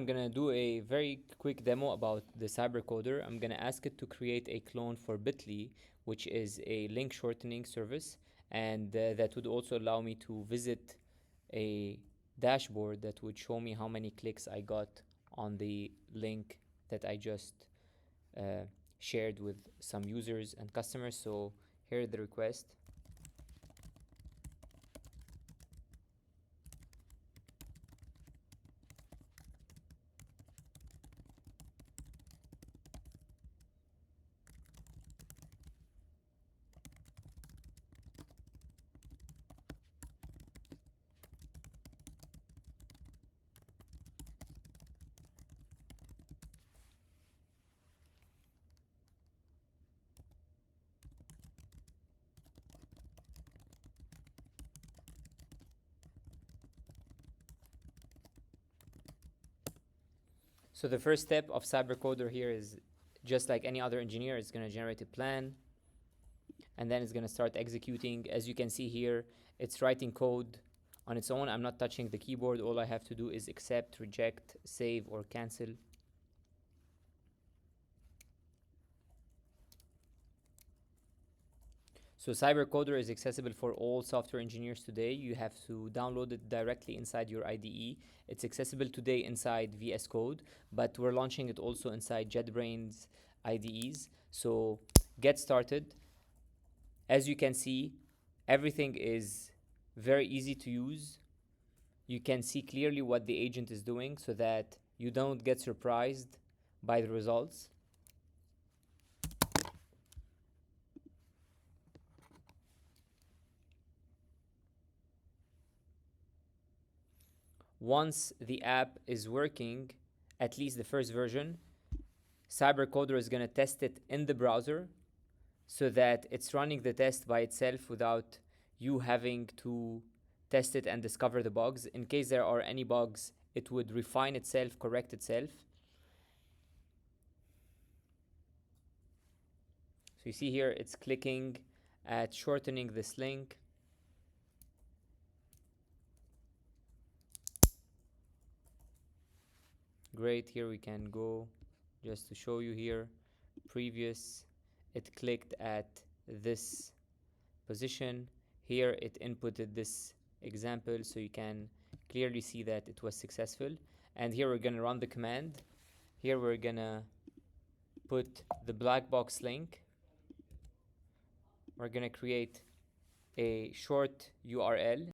I'm gonna do a very quick demo about the cybercoder. I'm gonna ask it to create a clone for Bitly, which is a link shortening service, and that would also allow me to visit a dashboard that would show me how many clicks I got on the link that I just shared with some users and customers. So here's the request. So the first step of cybercoder here is just like any other engineer, it's going to generate a plan, and then it's going to start executing. As you can see here, it's writing code on its own. I'm not touching the keyboard. All I have to do is accept, reject, save, or cancel. So cybercoder is accessible for all software engineers today. You have to download it directly inside your IDE. It's accessible today inside VS Code, but we're launching it also inside JetBrains IDEs. So get started. As you can see, everything is very easy to use. You can see clearly what the agent is doing so that you don't get surprised by the results. Once the app is working, at least the first version, cybercoder is going to test it in the browser so that it's running the test by itself without you having to test it and discover the bugs. In case there are any bugs, it would refine itself, correct itself. So you see here, it's clicking at shortening this link. Great, here we can go just to show you here. Previous, it clicked at this position. Here it inputted this example, so you can clearly see that it was successful. And here we're gonna run the command. Here we're gonna put the black box link. We're gonna create a short URL